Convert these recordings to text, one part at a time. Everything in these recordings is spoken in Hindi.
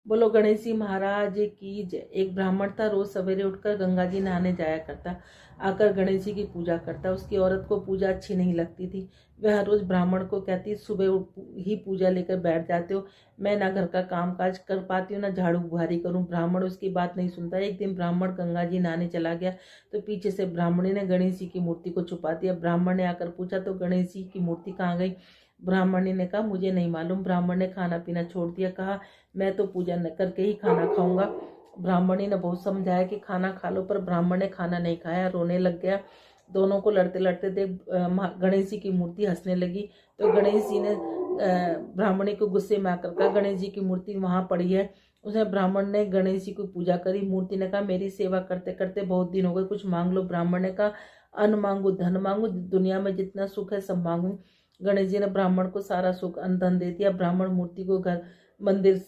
बोलो गणेश जी महाराज की जय। एक ब्राह्मण था, रोज सवेरे उठकर गंगा जी नहाने जाया करता, आकर गणेश जी की पूजा करता। उसकी औरत को पूजा अच्छी नहीं लगती थी। वह हर रोज ब्राह्मण को कहती, सुबह ही पूजा लेकर बैठ जाते हो, मैं ना घर का काम काज कर पाती हूँ ना झाड़ू बुहारी करूँ। ब्राह्मण उसकी बात नहीं सुनता। एक दिन ब्राह्मण गंगा जी नहाने चला गया तो पीछे से ब्राह्मणी ने गणेश जी की मूर्ति को छुपा दिया। ब्राह्मण ने आकर पूछा तो गणेश जी की मूर्ति कहाँ गई? ब्राह्मणी ने कहा, मुझे नहीं मालूम। ब्राह्मण ने खाना पीना छोड़ दिया, कहा मैं तो पूजा न करके ही खाना खाऊंगा। ब्राह्मणी ने बहुत समझाया कि खाना खा लो, पर ब्राह्मण ने खाना नहीं खाया, रोने लग गया। दोनों को लड़ते लड़ते देख गणेश जी की मूर्ति हंसने लगी। तो गणेश जी ने ब्राह्मणी को गुस्से में आकर कहा, गणेश जी की मूर्ति वहां पड़ी है। उसने ब्राह्मण ने गणेश जी की पूजा करी। मूर्ति ने कहा, मेरी सेवा करते करते बहुत दिन हो गए, कुछ मांग लो। ब्राह्मण ने कहा, अन्न मांगू, धन मांगू, दुनिया में जितना सुख है सब मांगू। गणेश जी ने ब्राह्मण को सारा सुख अन्न धन दे दिया। ब्राह्मण मूर्ति को घर मंदिर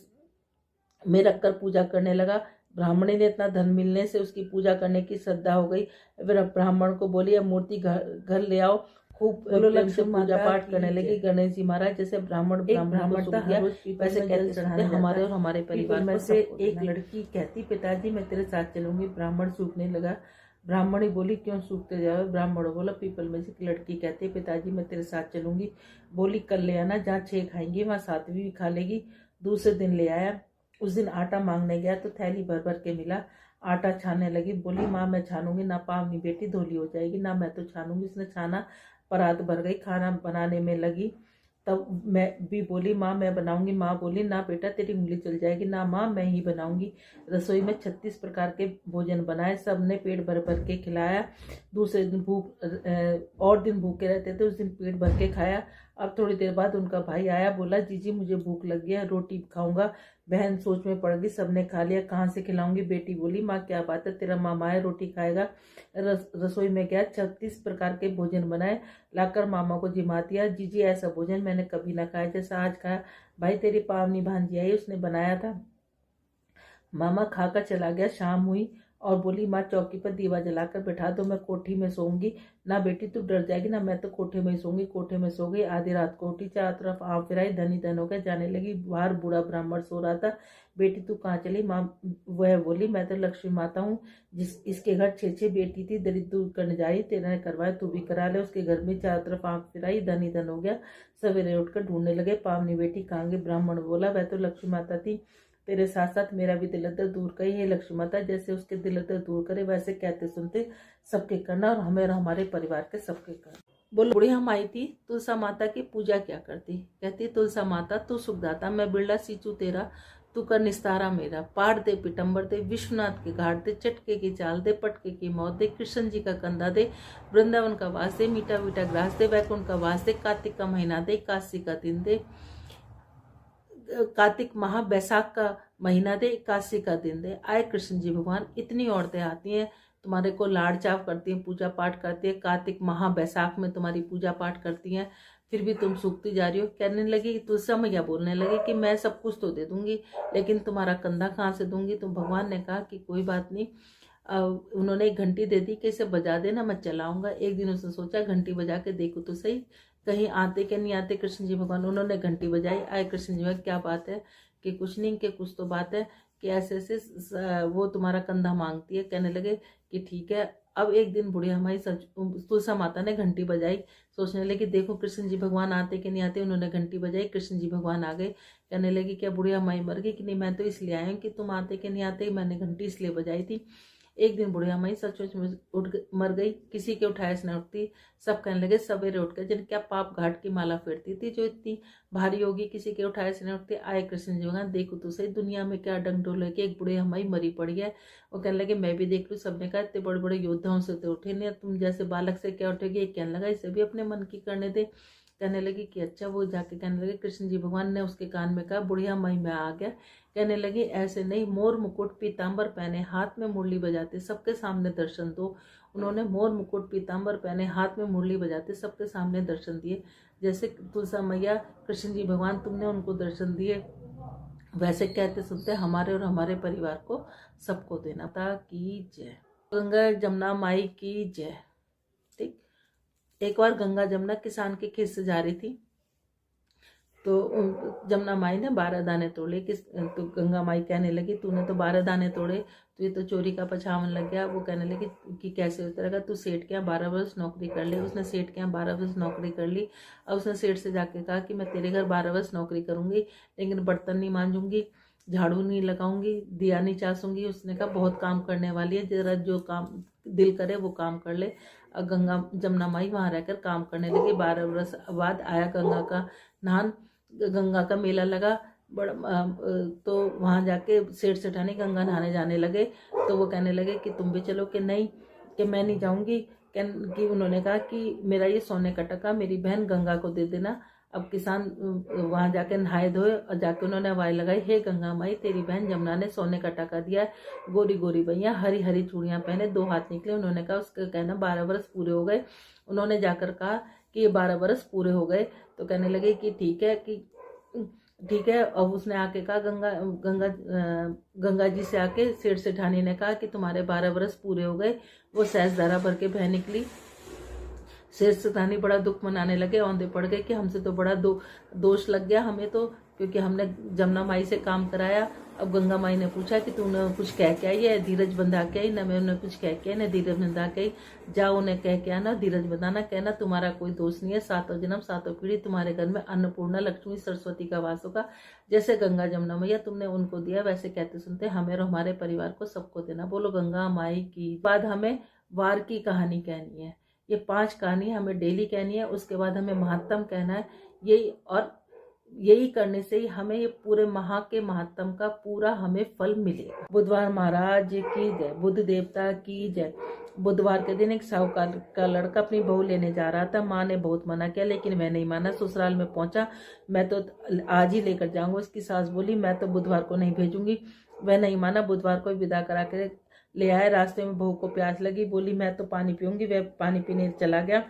में रखकर पूजा करने लगा। ब्राह्मणी ने इतना धन मिलने से उसकी पूजा करने की श्रद्धा हो गई। फिर ब्राह्मण को बोली, अब मूर्ति घर ले आओ। खूब प्रेम से पूजा पाठ करने लगी। गणेश जी महाराज जैसे ब्राह्मण को सुख दिया, वैसे कहते सुनते हमारे और हमारे परिवार में से एक लड़की कहती, पिताजी मैं तेरे साथ चलूंगी। ब्राह्मण सूखने लगा। ब्राह्मणी बोली, क्यों सूखते जाओ? ब्राह्मण बोला, पीपल में से लड़की कहती, पिताजी मैं तेरे साथ चलूंगी। बोली, कल ले आना, जहाँ 6 खाएंगी वहाँ 7वीं भी खा लेगी। दूसरे दिन ले आया। उस दिन आटा मांगने गया तो थैली भर भर के मिला। आटा छानने लगी। बोली, माँ मैं छानूंगी ना, पावनी बेटी धोली हो जाएगी ना, मैं तो छानूंगी। उसने छाना, परात भर गई, खाना बनाने में लगी। तब मैं भी बोली, माँ मैं बनाऊंगी। माँ बोली, ना बेटा तेरी उंगली चल जाएगी। ना माँ, मैं ही बनाऊंगी। रसोई में 36 प्रकार के भोजन बनाए, सबने पेट भर भर के खिलाया। दूसरे दिन और दिन भूखे रहते थे, उस दिन पेट भर के खाया। अब थोड़ी देर बाद उनका भाई आया, बोला, जीजी मुझे भूख लग गया, रोटी खाऊंगा। बहन सोच में पड़ गई, सबने खा लिया, कहाँ से खिलाऊंगी? बेटी बोली, माँ क्या बात है, तेरा मामा है, रोटी खाएगा। रसोई में गया, 36 प्रकार के भोजन बनाए, लाकर मामा को जिमा दिया। जीजी ऐसा भोजन मैंने कभी ना खाया जैसा आज खाया। भाई तेरी पावनी भांजी आई, उसने बनाया था। मामा खाकर चला गया। शाम हुई और बोली, माँ चौकी पर दीवा जलाकर बैठा दो, मैं कोठी में सोऊंगी। ना बेटी तू डर जाएगी ना, मैं तो कोठे में ही सोऊंगी। कोठे में सो गई। आधी रात को उठी, चारों तरफ आँख फिराई, धनी धन हो गया, जाने लगी। बाहर बूढ़ा ब्राह्मण सो रहा था। बेटी तू कहाँ चली? माँ वह बोली, मैं तो लक्ष्मी माता हूँ, इसके घर 6 बेटी थी, दरिद्र दूर करने जाई, तेरा ने करवाया, तू भी करा ले। उसके घर में चारों तरफ आँख फिराई, धनी धन हो गया। सवेरे उठकर ढूंढने लगे, पावनी बेटी कहाँ गई? ब्राह्मण बोला, वह तो लक्ष्मी माता थी, तेरे साथ साथ मेरा भी दिल दर्द दूर करी है। लक्ष्मी माता जैसे उसके दिल दर्द दूर करे, वैसे कहते सुनते सबके करना, और हमें और हमारे परिवार के सबके करना। बोलो, बुढ़िया माई थी, तुलसा माता की पूजा क्या करती? कहती, तुलसा माता तू सुखदाता, मैं बिरला सींचू तेरा, तू कर निस्तारा मेरा। पार दे, पिटम्बर दे, विश्वनाथ के घाट दे, चटके की चाल दे, पटके की मौत दे, कृष्ण जी का कंधा दे, वृंदावन का वास दे, मीठा मीठा ग्रास दे, वैकुंठ का वास दे, कार्तिक का महीना दे, काशी का दिन दे, कार्तिक माह बैसाख का महीना दे, एकादशी का दिन दे। आए कृष्ण जी भगवान, इतनी औरतें आती हैं तुम्हारे को लाड़ चाव करती हैं, पूजा पाठ करती है, कार्तिक माह बैसाख में तुम्हारी पूजा पाठ करती हैं, फिर भी तुम सूखती जा रही हो। कहने लगी, तुलसा मैया बोलने लगी कि मैं सब कुछ तो दे दूंगी, लेकिन तुम्हारा कंधा कहाँ से दूंगी? तो भगवान ने कहा कि कोई बात नहीं। उन्होंने एक घंटी दे दी कि इसे बजा देना, मैं चलाऊंगा। एक दिन उसने सोचा, घंटी बजा के देखो तो सही, कहीं आते कि नहीं आते कृष्ण जी भगवान। उन्होंने घंटी बजाई, आए कृष्ण जी भगवान, क्या बात है? कि कुछ नहीं, कि कुछ तो बात है, कि ऐसे ऐसे वो तुम्हारा कंधा मांगती है। कहने लगे कि ठीक है। अब एक दिन बुढ़िया हमारी तुलसा माता ने घंटी बजाई, सोचने लगी देखो कृष्ण जी भगवान आते कि नहीं आते। उन्होंने घंटी बजाई, कृष्ण जी भगवान आ गए। कहने लगी, क्या बुढ़िया माई मर गई? कि नहीं, मैं तो इसलिए आई हूँ कि तुम आते कि नहीं आते, मैंने घंटी इसलिए बजाई थी। एक दिन बुढ़िया माई सचमुच में मर गई, किसी के उठाए से न उठती। सब कहने लगे, सवेरे उठ कर जिन क्या पाप घाट की माला फेरती थी, जो इतनी भारी होगी, किसी के उठाए से न उठती। आए कृष्ण जी भगवान, देखो तो सही दुनिया में क्या डंडोल है कि एक बुढ़िया माई मरी पड़ी है। वो कहने लगे, मैं भी देख लूँ। सबने कहा, इतने बड़े बड़े योद्धाओं से तो उठे नहीं, तुम जैसे बालक से क्या उठेगी? एक कहने लगा, इसे भी अपने मन की करने दे। कहने लगी कि अच्छा। वो जाके कहने लगे, कृष्ण जी भगवान ने उसके कान में कहा, बुढ़िया माई मैं आ गया। कहने लगी, ऐसे नहीं, मोर मुकुट पीताम्बर पहने, हाथ में मुरली बजाते, सबके सामने दर्शन दो। उन्होंने मोर मुकुट पीताम्बर पहने, हाथ में मुरली बजाते, सबके सामने दर्शन दिए। जैसे तुलसा मैया, कृष्ण जी भगवान तुमने उनको दर्शन दिए, वैसे कहते सुनते हमारे और हमारे परिवार को सबको देना। माता की जय। गंगा जमुना माई की जय। ठीक। एक बार गंगा जमुना किसान के खेत से जा रही थी, तो जमुना माई ने 12 दाने तोड़े। तो गंगा माई कहने लगी तूने तो 12 दाने तोड़े, तो ये तो चोरी का पछावन लग गया। वो कहने लगी कि कैसे उतरेगा, तू सेठ के यहाँ 12 वर्ष नौकरी कर ले। उसने सेठ के यहाँ 12 वर्ष नौकरी कर ली। अब उसने सेठ से जाके कहा कि मैं तेरे घर 12 वर्ष नौकरी करूंगी, लेकिन बर्तन नहीं मांजूंगी, झाड़ू नहीं लगाऊंगी, दिया नहीं चासूंगी। उसने कहा बहुत काम करने वाली है, जरा जो काम दिल करे वो काम कर ले। और जमुना माई वहाँ रहकर काम करने लगी। 12 वर्ष बाद आया गंगा का नहान, गंगा का मेला लगा बड़ा। तो वहाँ जाके सेठ सेठानी गंगा नहाने जाने लगे। तो वो कहने लगे कि तुम भी चलो, कि नहीं, कि मैं नहीं जाऊँगी। कि उन्होंने कहा कि मेरा ये सोने का टका मेरी बहन गंगा को दे देना। अब किसान वहाँ जाके नहाए धोए और जाके उन्होंने आवाज़ लगाई, हे गंगा माई तेरी बहन जमुना ने सोने का टका दिया है, गोरी गोरी भैया हरी हरी चूड़ियाँ पहने, 2 हाथ निकले। उन्होंने कहा उसका कहना 12 वर्ष पूरे हो गए। उन्होंने जाकर कहा कि ये 12 वर्ष पूरे हो गए। तो कहने लगे कि ठीक है। अब उसने आके कहा गंगा जी से आके सेठ सेठानी ने कहा कि तुम्हारे 12 वर्ष पूरे हो गए। वो सहज धारा भर के बह निकली। सेठ सेठानी बड़ा दुख मनाने लगे, औंधे पड़ गए कि हमसे तो बड़ा दोष लग गया हमें तो, क्योंकि हमने जमुना माई से काम कराया। अब गंगा माई ने पूछा कि तूने कुछ कह के आई है, धीरज बंधा के आई? न मैं उन्हें कुछ कह के आई, न धीरज बंधा के आई। जाओ उन्हें कह के आना, धीरज बंधाना, कहना तुम्हारा कोई दोष नहीं है, 7 जन्म 7 पीढ़ी तुम्हारे घर में अन्नपूर्णा लक्ष्मी सरस्वती का वास होगा। जैसे गंगा जमुना मैया तुमने उनको दिया, वैसे कहते सुनते हमें और हमारे परिवार को सबको देना। बोलो गंगा माई की। बाद हमें वार की कहानी कहनी है। ये 5 कहानी हमें डेली कहनी है। उसके बाद हमें महात्म कहना है। यही करने से ही हमें ये पूरे माह के महात्म का पूरा हमें फल मिलेगा। बुधवार महाराज की जय, बुद्ध देवता की जय। बुधवार के दिन एक साहूकार का लड़का अपनी बहू लेने जा रहा था। माँ ने बहुत मना किया, लेकिन मैं नहीं माना। ससुराल में पहुंचा, मैं तो आज ही लेकर जाऊंगा। उसकी सास बोली मैं तो बुधवार को नहीं भेजूंगी। वह नहीं माना, बुधवार को विदा करा के ले आए। रास्ते में बहू को प्यास लगी, बोली मैं तो पानी पीऊंगी। वह पानी पीने चला गया।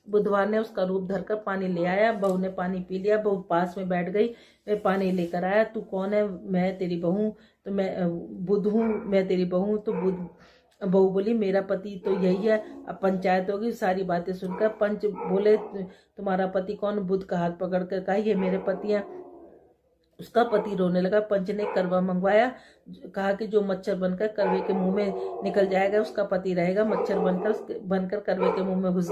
बुधवार ने उसका रूप धरकर पानी ले आया। बहू ने पानी पी लिया। बहू पास में बैठ गई। वह पानी लेकर आया। तू कौन है? मैं तेरी बहू। तो मैं बुध हूँ, मैं तेरी बहू। तो बहू बोली मेरा पति तो यही है। अब पंचायत होगी। सारी बातें सुनकर पंच बोले तुम्हारा पति कौन? बुध का हाथ पकड़ कर कहा ये मेरे पति हैं। उसका पति रोने लगा। पंच ने करवा मंगवाया, कहा कि जो मच्छर बनकर करवे के मुंह में निकल जाएगा उसका पति रहेगा। मच्छर बनकर करवे के मुंह में घुस।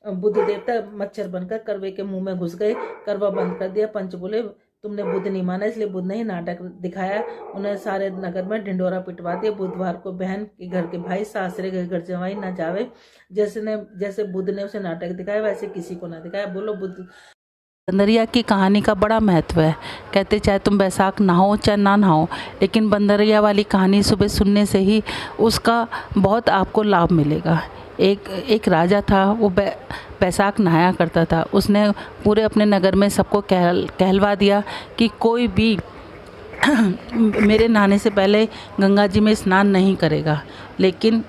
बुद्ध देवता मच्छर बनकर करवे के मुंह में घुस गए। करवा बंद कर दिया। पंच बोले तुमने बुद्ध नहीं माना, इसलिए बुद्ध ने ही नाटक दिखाया। उन्हें सारे नगर में ढिंडोरा पिटवा दिया। बुधवार को बहन के घर के भाई सासरे के घर जवाई ना जावे। जैसे बुद्ध ने उसे नाटक दिखाया वैसे किसी को ना दिखाया। बोलो बुद्ध। बंदरिया की कहानी का बड़ा महत्व है। कहते चाहे तुम बैसाख नहाओ चाहे ना नहाओ, लेकिन बंदरिया वाली कहानी सुबह सुनने से ही उसका बहुत आपको लाभ मिलेगा। एक राजा था, वो बैसाख नहाया करता था। उसने पूरे अपने नगर में सबको कहलवा दिया कि कोई भी मेरे नहाने से पहले गंगा जी में स्नान नहीं करेगा। लेकिन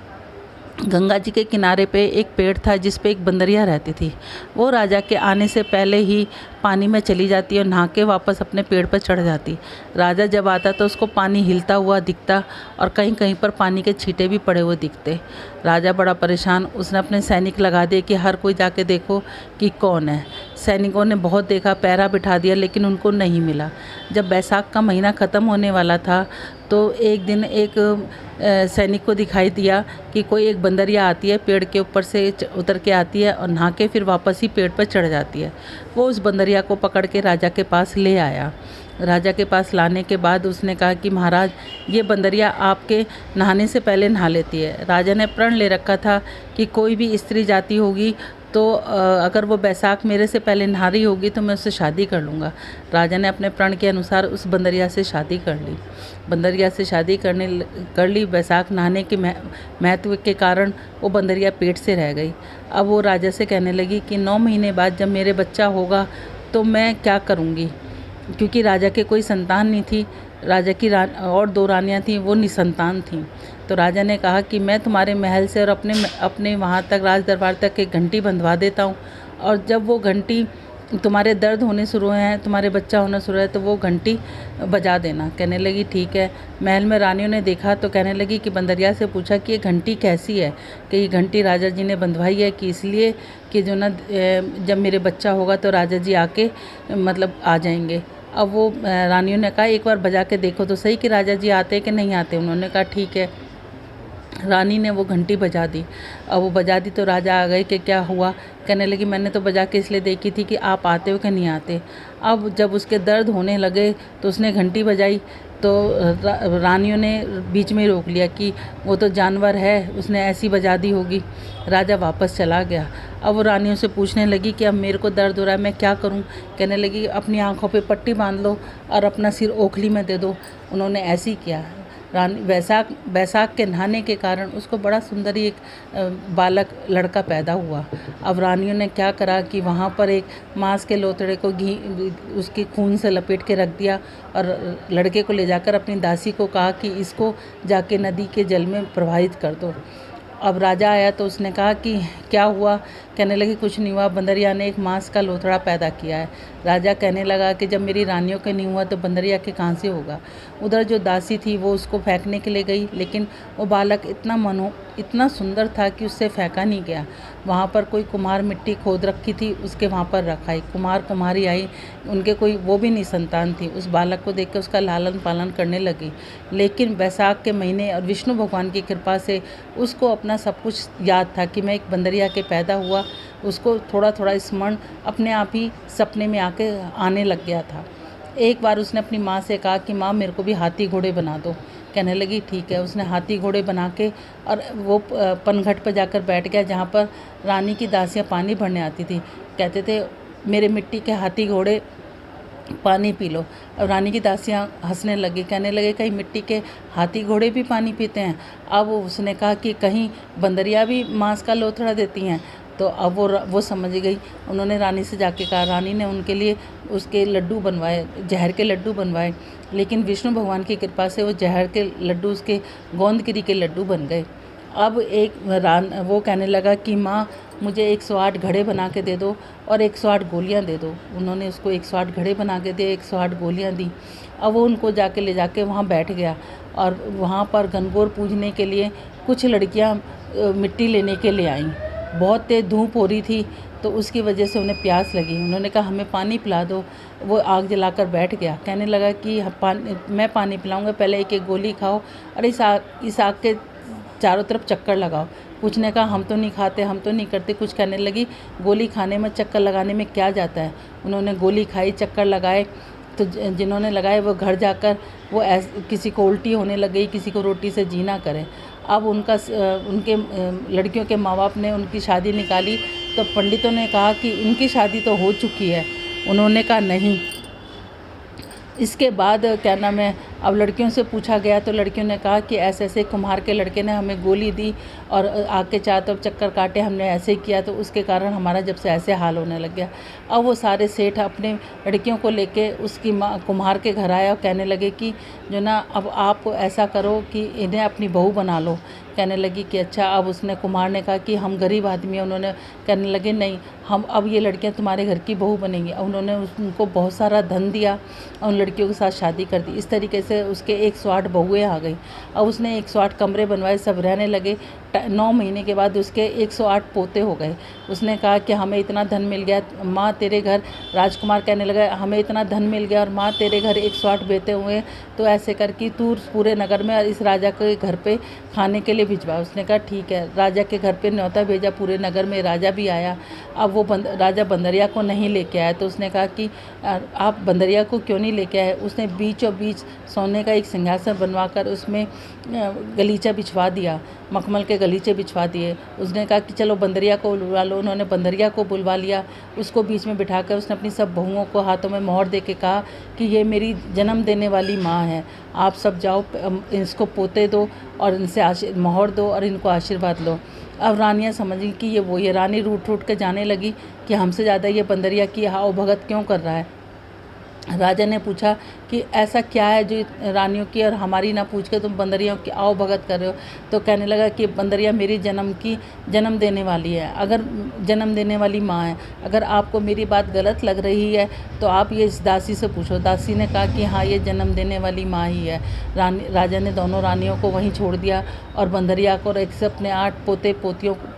गंगा जी के किनारे पे एक पेड़ था जिस पे एक बंदरिया रहती थी। वो राजा के आने से पहले ही पानी में चली जाती और नहा के वापस अपने पेड़ पर चढ़ जाती। राजा जब आता तो उसको पानी हिलता हुआ दिखता और कहीं कहीं पर पानी के छींटे भी पड़े हुए दिखते। राजा बड़ा परेशान, उसने अपने सैनिक लगा दिए कि हर कोई जाके देखो कि कौन है। सैनिकों ने बहुत देखा, पहरा बिठा दिया, लेकिन उनको नहीं मिला। जब बैसाख का महीना ख़त्म होने वाला था तो एक दिन एक सैनिक को दिखाई दिया कि कोई एक बंदरिया आती है, पेड़ के ऊपर से उतर के आती है और नहा के फिर वापस ही पेड़ पर चढ़ जाती है। वो उस बंदरिया को पकड़ के राजा के पास ले आया। राजा के पास लाने के बाद उसने कहा कि महाराज ये बंदरिया आपके नहाने से पहले नहा लेती है। राजा ने प्रण ले रखा था कि कोई भी स्त्री जाति होगी तो अगर वो बैसाख मेरे से पहले नहा रही होगी तो मैं उससे शादी कर लूँगा। राजा ने अपने प्रण के अनुसार उस बंदरिया से शादी कर ली। बंदरिया से शादी कर ली। बैसाख नहाने के महत्व के कारण वो बंदरिया पेट से रह गई। अब वो राजा से कहने लगी कि 9 महीने बाद जब मेरे बच्चा होगा तो मैं क्या करूँगी, क्योंकि राजा के कोई संतान नहीं थी। राजा की और 2 रानियाँ थीं, वो निसंतान थीं। तो राजा ने कहा कि मैं तुम्हारे महल से और अपने वहाँ तक राज दरबार तक एक घंटी बंधवा देता हूँ, और जब वो घंटी तुम्हारे दर्द होने शुरू हैं, तुम्हारे बच्चा होना शुरू है तो वो घंटी बजा देना। कहने लगी ठीक है। महल में रानियों ने देखा तो कहने लगी कि बंदरिया से पूछा कि ये घंटी कैसी है, कि ये घंटी राजा जी ने बंधवाई है कि इसलिए कि जो ना जब मेरे बच्चा होगा तो राजा जी आके मतलब आ जाएंगे। अब वो रानियों ने कहा एक बार बजा के देखो तो सही कि राजा जी आते कि नहीं आते। उन्होंने कहा ठीक है। रानी ने वो घंटी बजा दी। अब वो बजा दी तो राजा आ गए कि क्या हुआ। कहने लगी मैंने तो बजा के इसलिए देखी थी कि आप आते हो कि नहीं आते। अब जब उसके दर्द होने लगे तो उसने घंटी बजाई तो रानियों ने बीच में रोक लिया कि वो तो जानवर है, उसने ऐसी बजा दी होगी। राजा वापस चला गया। अब वो रानियों से पूछने लगी कि अब मेरे को दर्द हो रहा है, मैं क्या करूं। कहने लगी अपनी आँखों पे पट्टी बांध लो और अपना सिर ओखली में दे दो। उन्होंने ऐसे ही किया। रानी बैसाख के नहाने के कारण उसको बड़ा सुंदर एक बालक लड़का पैदा हुआ। अब रानियों ने क्या करा कि वहाँ पर एक मांस के लोथड़े को घी उसके खून से लपेट के रख दिया और लड़के को ले जाकर अपनी दासी को कहा कि इसको जाके नदी के जल में प्रवाहित कर दो। अब राजा आया तो उसने कहा कि क्या हुआ। कहने लगी कुछ नहीं हुआ, बंदरिया ने एक मांस का लोथड़ा पैदा किया है। राजा कहने लगा कि जब मेरी रानियों के नहीं हुआ तो बंदरिया के कहाँ से होगा। उधर जो दासी थी वो उसको फेंकने के लिए गई, लेकिन वो बालक इतना सुंदर था कि उससे फेंका नहीं गया। वहाँ पर कोई कुम्हार मिट्टी खोद रखी थी, उसके वहाँ पर रखा ही। कुम्हार कुम्हारी आई, उनके कोई वो भी नहीं संतान थी। उस बालक को देख कर उसका लालन पालन करने लगी। लेकिन बैसाख के महीने और विष्णु भगवान की कृपा से उसको अपना सब कुछ याद था कि मैं एक बंदरिया के पैदा हुआ। उसको थोड़ा थोड़ा स्मरण अपने आप ही सपने में आने लग गया था। एक बार उसने अपनी माँ से कहा कि माँ मेरे को भी हाथी घोड़े बना दो। कहने लगी ठीक है। उसने हाथी घोड़े बना के और वो पनघट पर जाकर बैठ गया जहाँ पर रानी की दासियाँ पानी भरने आती थी। कहते थे मेरे मिट्टी के हाथी घोड़े पानी पी लो। और रानी की दासियाँ हंसने लगी, कहने लगे कहीं मिट्टी के हाथी घोड़े भी पानी पीते हैं। अब उसने कहा कि कहीं बंदरिया भी मांस का लोथड़ा देती हैं। तो अब वो समझ गई। उन्होंने रानी से जाके कहा। रानी ने उनके लिए उसके लड्डू बनवाए, जहर के लड्डू बनवाए। लेकिन विष्णु भगवान की कृपा से वो जहर के लड्डू उसके गोंदगिरी के लड्डू बन गए। अब वो कहने लगा कि माँ मुझे 108 घड़े बना के दे दो और 108 गोलियाँ दे दो। उन्होंने उसको 108 घड़े बना के दिए, 108 गोलियाँ दी। अब वो उनको ले जाके वहाँ बैठ गया और वहाँ पर गणगौर पूजने के लिए कुछ लड़कियाँ मिट्टी लेने के लिए आईं। बहुत तेज़ धूप हो रही थी तो उसकी वजह से उन्हें प्यास लगी। उन्होंने कहा हमें पानी पिला दो। वो आग जलाकर बैठ गया। कहने लगा कि मैं पानी पिलाऊंगा, पहले एक एक गोली खाओ और इस आग के चारों तरफ चक्कर लगाओ। पूछने का हम तो नहीं खाते, हम तो नहीं करते। कुछ कहने लगी गोली खाने में चक्कर लगाने में क्या जाता है। उन्होंने गोली खाई, चक्कर लगाए। तो जिन्होंने लगाए वो घर जाकर वो किसी को उल्टी होने लग गई, किसी को रोटी से जी ना करे। अब उनके लड़कियों के माँ बाप ने उनकी शादी निकाली तो पंडितों ने कहा कि इनकी शादी तो हो चुकी है। उन्होंने कहा नहीं। इसके बाद क्या नाम है, अब लड़कियों से पूछा गया तो लड़कियों ने कहा कि ऐसे ऐसे कुम्हार के लड़के ने हमें गोली दी और आग के चारों तरफ चक्कर काटे, हमने ऐसे ही किया तो उसके कारण हमारा जब से ऐसे हाल होने लग गया। अब वो सारे सेठ अपने लड़कियों को लेके उसकी माँ कुम्हार के घर आया और कहने लगे कि जो ना अब आप ऐसा करो कि इन्हें अपनी बहू बना लो। कहने लगी कि अच्छा। अब उसने कुम्हार ने कहा कि हम गरीब आदमी हैं। उन्होंने कहने लगे नहीं, हम अब ये लड़कियां तुम्हारे घर की बहू बनेंगी। अब उन्होंने उनको बहुत सारा धन दिया और उन लड़कियों के साथ शादी कर दी। इस तरीके से उसके 108 बहुएँ आ गई। अब उसने 108 कमरे बनवाए, सब रहने लगे। 9 महीने के बाद उसके 108 पोते हो गए। उसने कहा कि हमें इतना धन मिल गया माँ तेरे घर। राजकुमार कहने लगा हमें इतना धन मिल गया और माँ तेरे घर 108 बेटे हुए, तो ऐसे करके तू पूरे नगर में और इस राजा के घर पे खाने के लिए भिजवा। उसने कहा ठीक है। राजा के घर पे न्योता भेजा, पूरे नगर में राजा भी आया। अब वो राजा बंदरिया को नहीं लेके आया तो उसने कहा कि आप बंदरिया को क्यों नहीं लेके आए। उसने बीचों बीच सोने का एक सिंहासन बनवाकर उसमें गलीचा बिछवा दिया, मखमल के गलीचे बिछवा दिए। उसने कहा कि चलो बंदरिया को बुलवा लो। उन्होंने बंदरिया को बुलवा लिया। उसको बीच में बिठाकर उसने अपनी सब बहुओं को हाथों में मोहर दे के कहा कि ये मेरी जन्म देने वाली माँ है, आप सब जाओ इसको पोते दो और इनसे मोहर दो और इनको आशीर्वाद लो। अब रानियाँ समझ गई कि ये वो ये। रानी रूठ के जाने लगी कि हमसे ज़्यादा ये बंदरिया की हाव भगत क्यों कर रहा है। राजा ने पूछा कि ऐसा क्या है जो रानियों की और हमारी ना पूछ के तुम बंदरियों की आओ भगत कर रहे हो। तो कहने लगा कि बंदरिया मेरी जन्म देने वाली है, अगर जन्म देने वाली माँ है। अगर आपको मेरी बात गलत लग रही है तो आप ये इस दासी से पूछो। दासी ने कहा कि हाँ, ये जन्म देने वाली माँ ही है। राजा ने दोनों रानियों को वहीं छोड़ दिया और बंदरिया को और एक से अपने 8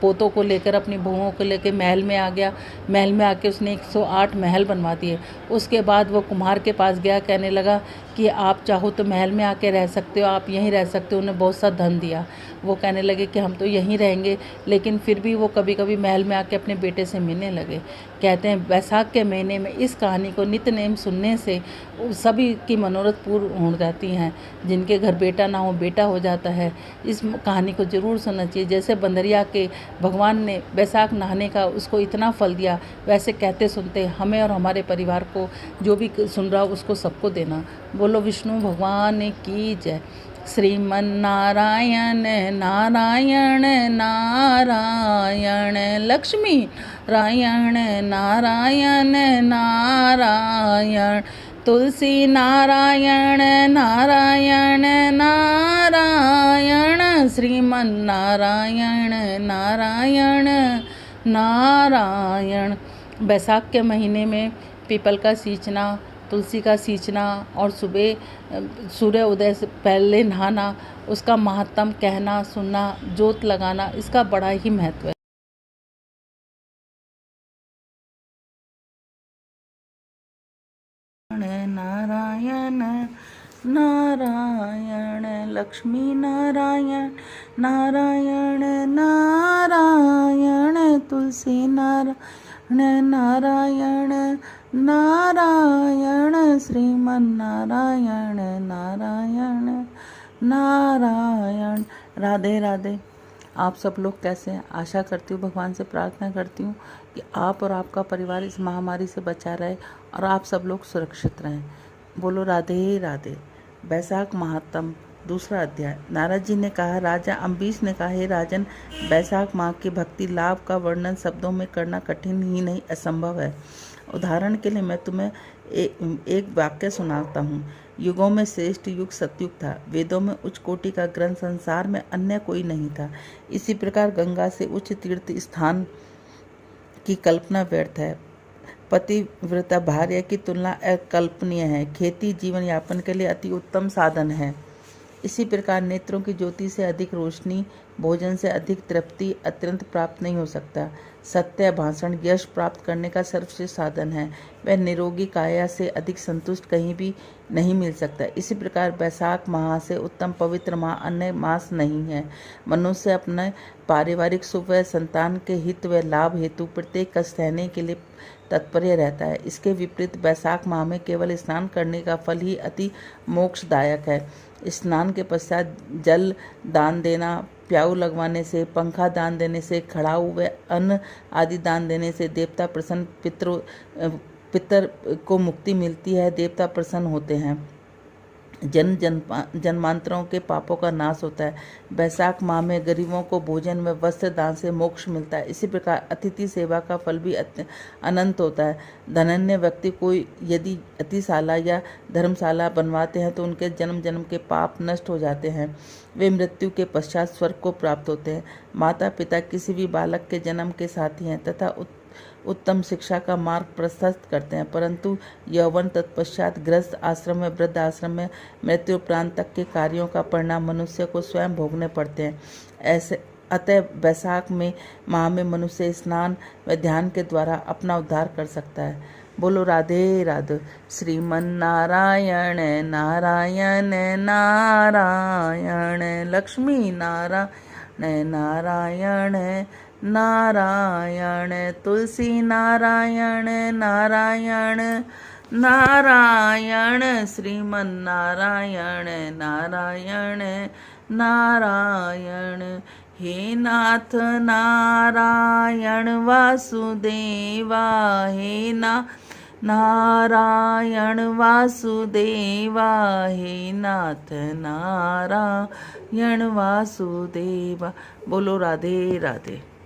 पोतों को लेकर, अपनी बहुओं को लेकर महल में आ गया। महल में आके उसने 108 महल बनवा दिए। उसके बाद वो कुम्हार के पास गया, कहने लगा कि आप चाहो तो महल में आके रह सकते हो, आप यहीं रह सकते हो। उन्हें बहुत सा धन दिया। वो कहने लगे कि हम तो यहीं रहेंगे, लेकिन फिर भी वो कभी कभी महल में आके अपने बेटे से मिलने लगे। कहते हैं बैसाख के महीने में इस कहानी को नित्य नेम सुनने से सभी की मनोरथ पूर्ण हो जाती हैं। जिनके घर बेटा ना हो बेटा हो जाता है। इस कहानी को ज़रूर सुनना चाहिए। जैसे बंदरिया के भगवान ने बैसाख नहाने का उसको इतना फल दिया, वैसे कहते सुनते हमें और हमारे परिवार को, जो भी सुन रहा हो उसको सबको देना। बोलो विष्णु भगवान की जय। श्रीमन नारायण नारायण नारायण, लक्ष्मी नारायण नारायण नारायण, तुलसी नारायण नारायण नारायण, श्रीमन नारायण नारायण नारायण। बैसाख के महीने में पीपल का सींचना, तुलसी का सींचना और सुबह सूर्य उदय से पहले नहाना, उसका महात्म कहना सुनना, जोत लगाना, इसका बड़ा ही महत्व है। नारायण नारायण, लक्ष्मी नारायण नारायण नारायण, तुलसी नारायण नारायण नारायण, श्रीमन नारायण नारायण नारायण। राधे राधे। आप सब लोग कैसे हैं? आशा करती हूँ, भगवान से प्रार्थना करती हूँ कि आप और आपका परिवार इस महामारी से बचा रहे और आप सब लोग सुरक्षित रहें। बोलो राधे राधे। बैसाख महात्म, दूसरा अध्याय। नारद जी ने कहा, राजा अम्बीश ने कहा, हे राजन, बैसाख माह के भक्ति लाभ का वर्णन शब्दों में करना कठिन ही नहीं असंभव है। उदाहरण के लिए मैं तुम्हें एक वाक्य सुनाता हूँ। युगों में श्रेष्ठ युग सतयुग था। वेदों में उच्च कोटि का ग्रंथ, संसार में अन्य कोई नहीं था। इसी प्रकार गंगा से उच्च तीर्थ स्थान की कल्पना व्यर्थ है। पतिव्रता भार्या की तुलना अकल्पनीय है। खेती जीवन यापन के लिए अति उत्तम साधन है। इसी प्रकार नेत्रों की ज्योति से अधिक रोशनी, भोजन से अधिक तृप्ति अत्यंत प्राप्त नहीं हो सकता। सत्य भाषण यश प्राप्त करने का सर्वश्रेष्ठ साधन है। वह निरोगी काया से अधिक संतुष्ट कहीं भी नहीं मिल सकता। इसी प्रकार बैसाख माह से उत्तम पवित्र माह अन्य मास नहीं है। मनुष्य अपने पारिवारिक सुख व संतान के हित व लाभ हेतु प्रत्येक कष्ट सहने के लिए तत्पर रहता है। इसके विपरीत बैसाख माह में केवल स्नान करने का फल ही अति मोक्षदायक है। स्नान के पश्चात जल दान देना, प्याऊ लगवाने से, पंखा दान देने से, खड़ाऊ व अन्न आदि दान देने से देवता प्रसन्न, पितर को मुक्ति मिलती है, देवता प्रसन्न होते हैं, जन्मांतरों के पापों का नाश होता है। बैसाख माह में गरीबों को भोजन व वस्त्र दान से मोक्ष मिलता है। इसी प्रकार अतिथि सेवा का फल भी अनंत होता है। धनन्य व्यक्ति को यदि अतिशाला या धर्मशाला बनवाते हैं तो उनके जन्म जन्म के पाप नष्ट हो जाते हैं। वे मृत्यु के पश्चात स्वर्ग को प्राप्त होते हैं। माता पिता किसी भी बालक के जन्म के साथी हैं तथा उत्तम शिक्षा का मार्ग प्रशस्त करते हैं, परंतु यौवन तत्पश्चात गृहस्थ आश्रम में, वृद्ध आश्रम में मृत्यु उपरांत तक के कार्यों का परिणाम मनुष्य को स्वयं भोगने पड़ते हैं। ऐसे अतः बैसाख में माह में मनुष्य स्नान व ध्यान के द्वारा अपना उद्धार कर सकता है। बोलो राधे राधे। श्रीमन नारायण नारायण नारायण, लक्ष्मी नारायण नारायण नारायण, तुलसी नारायण नारायण नारायण, श्रीमन नारायण नारायण नारायण। हे नाथ नारायण वासुदेवा, हे नारायण वासुदेवा, हे नाथ नारायण वासुदेवा। बोलो राधे राधे।